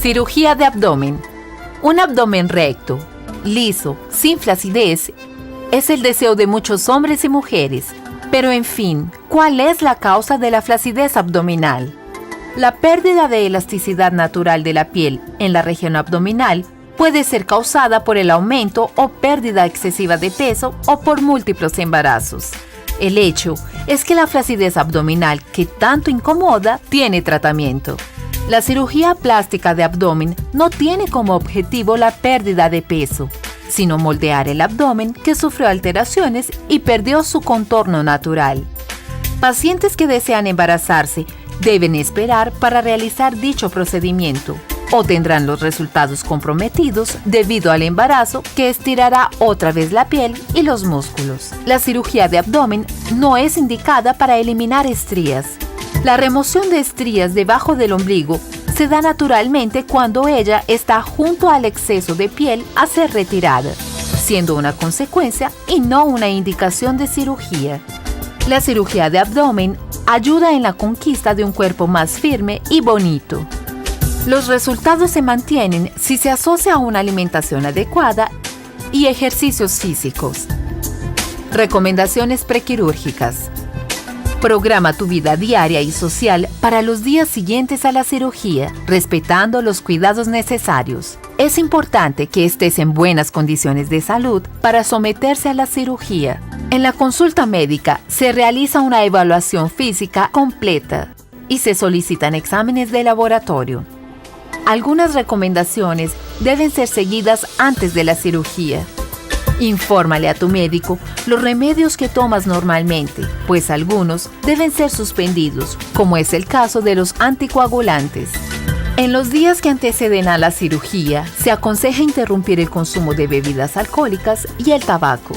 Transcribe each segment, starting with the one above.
Cirugía de abdomen. Un abdomen recto, liso, sin flacidez, es el deseo de muchos hombres y mujeres. Pero en fin, ¿cuál es la causa de la flacidez abdominal? La pérdida de elasticidad natural de la piel en la región abdominal puede ser causada por el aumento o pérdida excesiva de peso o por múltiples embarazos. El hecho es que la flacidez abdominal que tanto incomoda tiene tratamiento. La cirugía plástica de abdomen no tiene como objetivo la pérdida de peso, sino moldear el abdomen que sufrió alteraciones y perdió su contorno natural. Pacientes que desean embarazarse deben esperar para realizar dicho procedimiento o tendrán los resultados comprometidos debido al embarazo que estirará otra vez la piel y los músculos. La cirugía de abdomen no es indicada para eliminar estrías. La remoción de estrías debajo del ombligo se da naturalmente cuando ella está junto al exceso de piel a ser retirada, siendo una consecuencia y no una indicación de cirugía. La cirugía de abdomen ayuda en la conquista de un cuerpo más firme y bonito. Los resultados se mantienen si se asocia a una alimentación adecuada y ejercicios físicos. Recomendaciones prequirúrgicas. Programa tu vida diaria y social para los días siguientes a la cirugía, respetando los cuidados necesarios. Es importante que estés en buenas condiciones de salud para someterse a la cirugía. En la consulta médica se realiza una evaluación física completa y se solicitan exámenes de laboratorio. Algunas recomendaciones deben ser seguidas antes de la cirugía. Infórmale a tu médico los remedios que tomas normalmente, pues algunos deben ser suspendidos, como es el caso de los anticoagulantes. En los días que anteceden a la cirugía, se aconseja interrumpir el consumo de bebidas alcohólicas y el tabaco.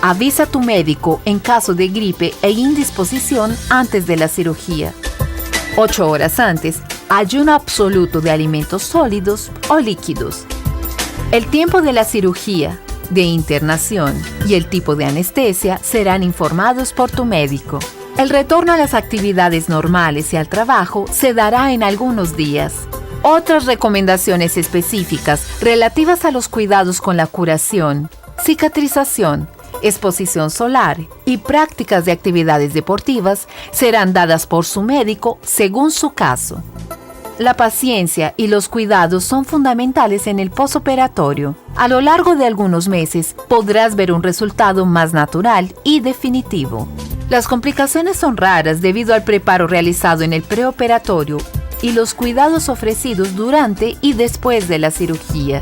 Avisa a tu médico en caso de gripe e indisposición antes de la cirugía. 8 horas antes, ayuno absoluto de alimentos sólidos o líquidos. El tiempo de la cirugía, de internación y el tipo de anestesia serán informados por tu médico. El retorno a las actividades normales y al trabajo se dará en algunos días. Otras recomendaciones específicas relativas a los cuidados con la curación, cicatrización, exposición solar y prácticas de actividades deportivas serán dadas por su médico según su caso. La paciencia y los cuidados son fundamentales en el posoperatorio. A lo largo de algunos meses podrás ver un resultado más natural y definitivo. Las complicaciones son raras debido al preparo realizado en el preoperatorio y los cuidados ofrecidos durante y después de la cirugía.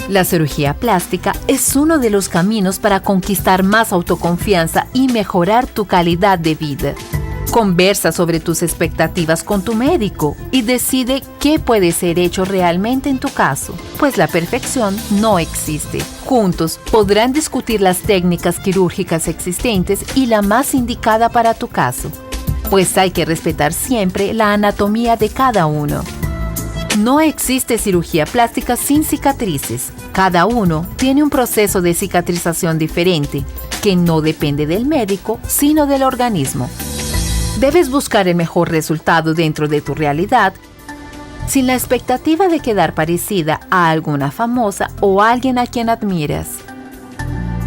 La cirugía plástica es uno de los caminos para conquistar más autoconfianza y mejorar tu calidad de vida. Conversa sobre tus expectativas con tu médico y decide qué puede ser hecho realmente en tu caso, pues la perfección no existe. Juntos podrán discutir las técnicas quirúrgicas existentes y la más indicada para tu caso, pues hay que respetar siempre la anatomía de cada uno. No existe cirugía plástica sin cicatrices. Cada uno tiene un proceso de cicatrización diferente, que no depende del médico, sino del organismo. Debes buscar el mejor resultado dentro de tu realidad, sin la expectativa de quedar parecida a alguna famosa o alguien a quien admiras.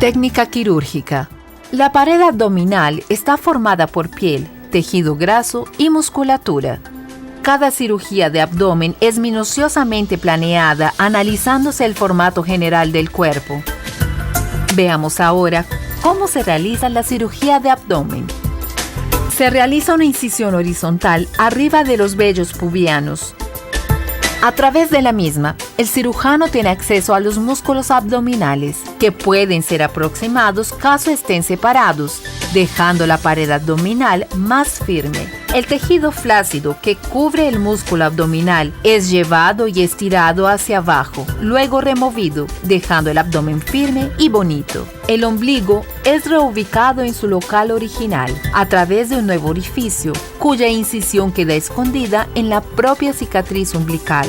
Técnica quirúrgica. La pared abdominal está formada por piel, tejido graso y musculatura. Cada cirugía de abdomen es minuciosamente planeada analizándose el formato general del cuerpo. Veamos ahora cómo se realiza la cirugía de abdomen. Se realiza una incisión horizontal arriba de los vellos pubianos. A través de la misma, el cirujano tiene acceso a los músculos abdominales, que pueden ser aproximados caso estén separados, dejando la pared abdominal más firme. El tejido flácido que cubre el músculo abdominal es llevado y estirado hacia abajo, luego removido, dejando el abdomen firme y bonito. El ombligo es reubicado en su local original, a través de un nuevo orificio, cuya incisión queda escondida en la propia cicatriz umbilical.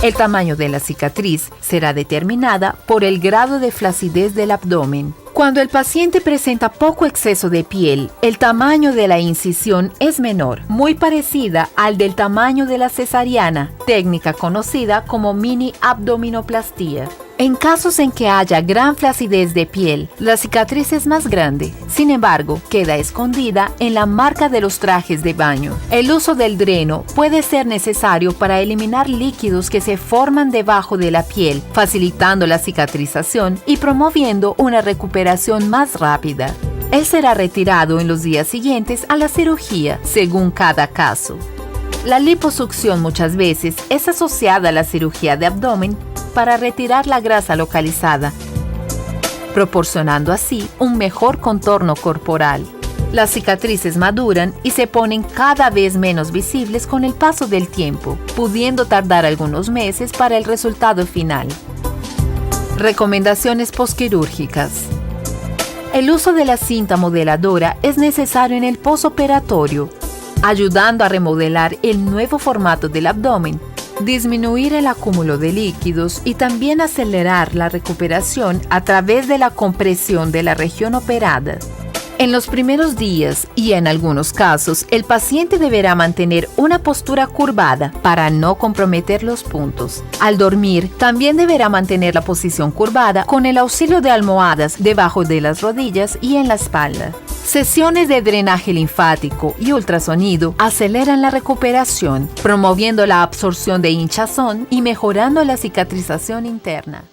El tamaño de la cicatriz será determinada por el grado de flacidez del abdomen. Cuando el paciente presenta poco exceso de piel, el tamaño de la incisión es menor, muy parecida al del tamaño de la cesariana, técnica conocida como mini abdominoplastía. En casos en que haya gran flacidez de piel, la cicatriz es más grande, sin embargo, queda escondida en la marca de los trajes de baño. El uso del dreno puede ser necesario para eliminar líquidos que se forman debajo de la piel, facilitando la cicatrización y promoviendo una recuperación más rápida. Él será retirado en los días siguientes a la cirugía, según cada caso. La liposucción muchas veces es asociada a la cirugía de abdomen para retirar la grasa localizada, proporcionando así un mejor contorno corporal. Las cicatrices maduran y se ponen cada vez menos visibles con el paso del tiempo, pudiendo tardar algunos meses para el resultado final. Recomendaciones posquirúrgicas. El uso de la cinta modeladora es necesario en el posoperatorio, ayudando a remodelar el nuevo formato del abdomen, disminuir el acúmulo de líquidos y también acelerar la recuperación a través de la compresión de la región operada. En los primeros días y en algunos casos, el paciente deberá mantener una postura curvada para no comprometer los puntos. Al dormir, también deberá mantener la posición curvada con el auxilio de almohadas debajo de las rodillas y en la espalda. Sesiones de drenaje linfático y ultrasonido aceleran la recuperación, promoviendo la absorción de hinchazón y mejorando la cicatrización interna.